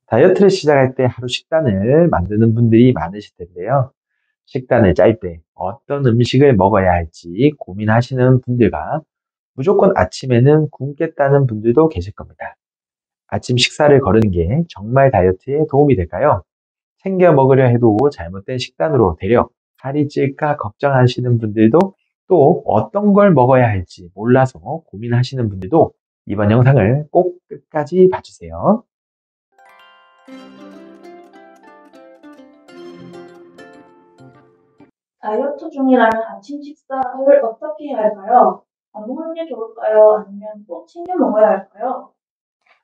다이어트를 시작할 때 하루 식단을 만드는 분들이 많으실 텐데요. 식단을 짤 때 어떤 음식을 먹어야 할지 고민하시는 분들과 무조건 아침에는 굶겠다는 분들도 계실 겁니다. 아침 식사를 거르는 게 정말 다이어트에 도움이 될까요? 챙겨 먹으려 해도 잘못된 식단으로 되려 살이 찔까 걱정하시는 분들도, 또 어떤 걸 먹어야 할지 몰라서 고민하시는 분들도 이번 영상을 꼭 끝까지 봐주세요. 다이어트 중이라면 아침 식사를 어떻게 해야 할까요? 안 먹는 게 좋을까요? 아니면 꼭 챙겨 먹어야 할까요?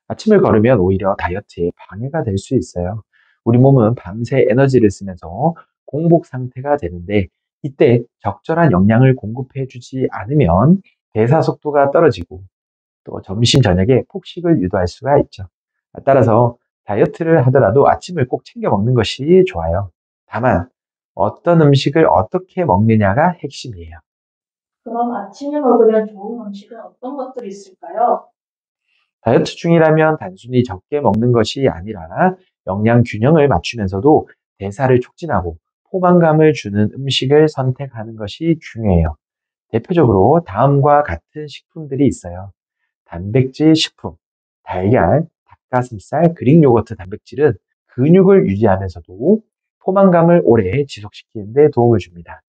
아침을 걸으면 오히려 다이어트에 방해가 될 수 있어요. 우리 몸은 밤새 에너지를 쓰면서 공복 상태가 되는데, 이때 적절한 영양을 공급해 주지 않으면 대사 속도가 떨어지고 또 점심 저녁에 폭식을 유도할 수가 있죠. 따라서 다이어트를 하더라도 아침을 꼭 챙겨 먹는 것이 좋아요. 다만 어떤 음식을 어떻게 먹느냐가 핵심이에요. 그럼 아침에 먹으면 좋은 음식은 어떤 것들이 있을까요? 다이어트 중이라면 단순히 적게 먹는 것이 아니라 영양 균형을 맞추면서도 대사를 촉진하고 포만감을 주는 음식을 선택하는 것이 중요해요. 대표적으로 다음과 같은 식품들이 있어요. 단백질 식품, 달걀, 닭가슴살, 그릭 요거트 단백질은 근육을 유지하면서도 포만감을 오래 지속시키는 데 도움을 줍니다.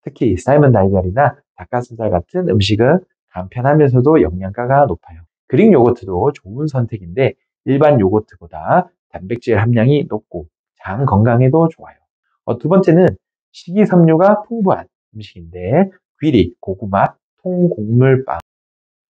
특히 삶은 달걀이나 닭가슴살 같은 음식은 간편하면서도 영양가가 높아요. 그릭 요거트도 좋은 선택인데, 일반 요거트보다 단백질 함량이 높고 장 건강에도 좋아요. 두 번째는 식이섬유가 풍부한 음식인데, 귀리, 고구마, 통곡물빵.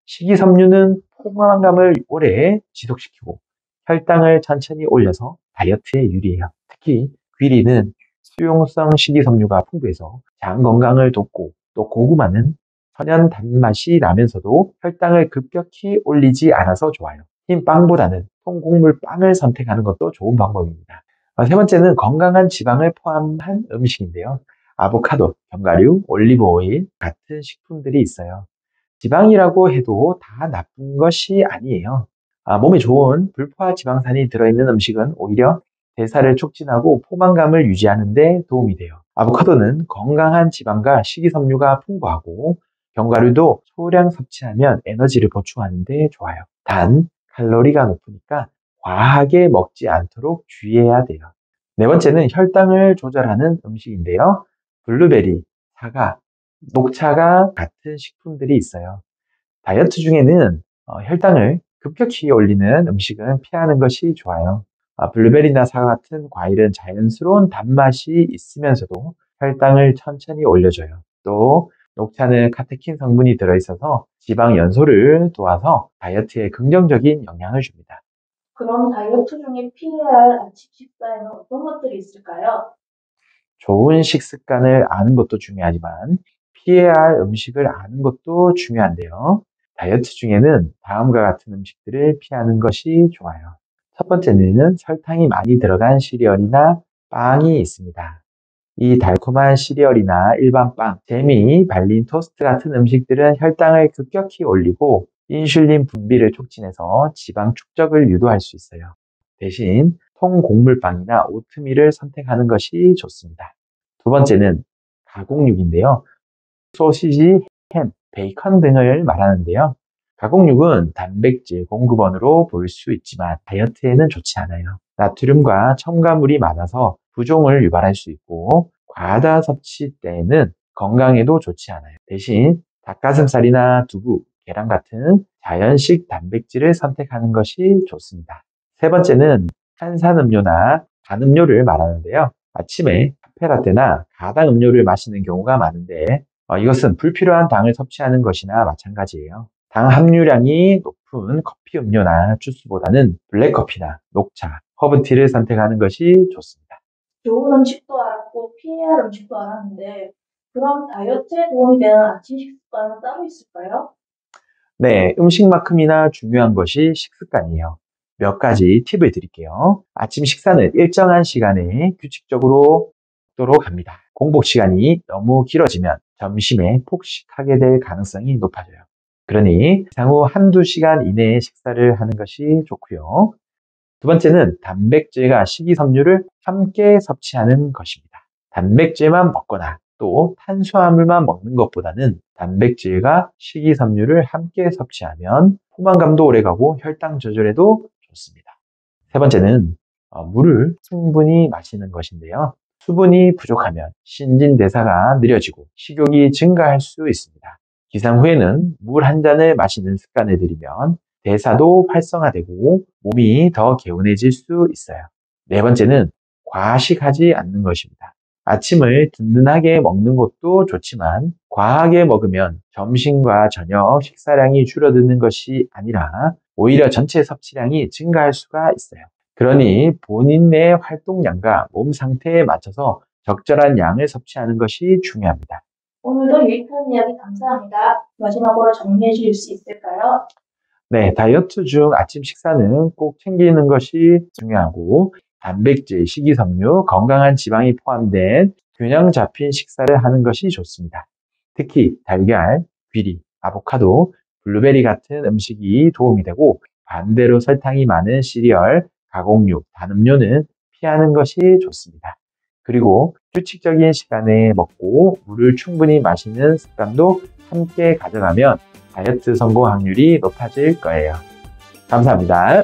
식이섬유는 포만감을 오래 지속시키고 혈당을 천천히 올려서 다이어트에 유리해요. 특히 귀리는 수용성 식이섬유가 풍부해서 장 건강을 돕고, 또 고구마는 천연 단맛이 나면서도 혈당을 급격히 올리지 않아서 좋아요. 흰 빵보다는 통곡물 빵을 선택하는 것도 좋은 방법입니다. 세 번째는 건강한 지방을 포함한 음식인데요. 아보카도, 견과류, 올리브 오일 같은 식품들이 있어요. 지방이라고 해도 다 나쁜 것이 아니에요. 몸에 좋은 불포화 지방산이 들어있는 음식은 오히려 대사를 촉진하고 포만감을 유지하는 데 도움이 돼요. 아보카도는 건강한 지방과 식이섬유가 풍부하고, 견과류도 소량 섭취하면 에너지를 보충하는 데 좋아요. 단, 칼로리가 높으니까 과하게 먹지 않도록 주의해야 돼요. 네 번째는 혈당을 조절하는 음식인데요. 블루베리, 사과, 녹차가 같은 식품들이 있어요. 다이어트 중에는 혈당을 급격히 올리는 음식은 피하는 것이 좋아요. 블루베리나 사과 같은 과일은 자연스러운 단맛이 있으면서도 혈당을 천천히 올려줘요. 또 녹차는 카테킨 성분이 들어있어서 지방 연소를 도와서 다이어트에 긍정적인 영향을 줍니다. 그럼 다이어트 중에 피해야 할 아침 식사에는 어떤 것들이 있을까요? 좋은 식습관을 아는 것도 중요하지만 피해야 할 음식을 아는 것도 중요한데요. 다이어트 중에는 다음과 같은 음식들을 피하는 것이 좋아요. 첫 번째는 설탕이 많이 들어간 시리얼이나 빵이 있습니다. 이 달콤한 시리얼이나 일반 빵, 잼이 발린 토스트 같은 음식들은 혈당을 급격히 올리고 인슐린 분비를 촉진해서 지방 축적을 유도할 수 있어요. 대신 통곡물빵이나 오트밀을 선택하는 것이 좋습니다. 두 번째는 가공육인데요. 소시지, 햄, 베이컨 등을 말하는데요. 가공육은 단백질 공급원으로 볼 수 있지만 다이어트에는 좋지 않아요. 나트륨과 첨가물이 많아서 부종을 유발할 수 있고, 과다 섭취 때에는 건강에도 좋지 않아요. 대신 닭가슴살이나 두부, 계란 같은 자연식 단백질을 선택하는 것이 좋습니다. 세 번째는 탄산음료나 단음료를 말하는데요. 아침에 카페라떼나 가당 음료를 마시는 경우가 많은데, 이것은 불필요한 당을 섭취하는 것이나 마찬가지예요. 당 함유량이 높은 커피 음료나 주스보다는 블랙커피나 녹차, 허브티를 선택하는 것이 좋습니다. 좋은 음식도 알았고 피해야 할 음식도 알았는데 그럼 다이어트에 도움이 되는 아침 식습관은 따로 있을까요? 네, 음식만큼이나 중요한 것이 식습관이에요. 몇 가지 팁을 드릴게요. 아침 식사는 일정한 시간에 규칙적으로 먹도록 합니다. 공복 시간이 너무 길어지면 점심에 폭식하게 될 가능성이 높아져요. 그러니 향후 한두 시간 이내에 식사를 하는 것이 좋고요. 두 번째는 단백질과 식이섬유를 함께 섭취하는 것입니다. 단백질만 먹거나 또 탄수화물만 먹는 것보다는 단백질과 식이섬유를 함께 섭취하면 포만감도 오래가고 혈당 조절에도 좋습니다. 세 번째는 물을 충분히 마시는 것인데요. 수분이 부족하면 신진대사가 느려지고 식욕이 증가할 수 있습니다. 기상 후에는 물 한 잔을 마시는 습관을 들이면 대사도 활성화되고 몸이 더 개운해질 수 있어요. 네 번째는 과식하지 않는 것입니다. 아침을 든든하게 먹는 것도 좋지만 과하게 먹으면 점심과 저녁 식사량이 줄어드는 것이 아니라 오히려 전체 섭취량이 증가할 수가 있어요. 그러니 본인의 활동량과 몸 상태에 맞춰서 적절한 양을 섭취하는 것이 중요합니다. 오늘도 유익한 이야기 감사합니다. 마지막으로 정리해 주실 수 있을까요? 네, 다이어트 중 아침 식사는 꼭 챙기는 것이 중요하고 단백질, 식이섬유, 건강한 지방이 포함된 균형 잡힌 식사를 하는 것이 좋습니다. 특히 달걀, 귀리, 아보카도, 블루베리 같은 음식이 도움이 되고 반대로 설탕이 많은 시리얼, 가공육, 단음료는 피하는 것이 좋습니다. 그리고 규칙적인 시간에 먹고 물을 충분히 마시는 습관도 함께 가져가면 다이어트 성공 확률이 높아질 거예요. 감사합니다.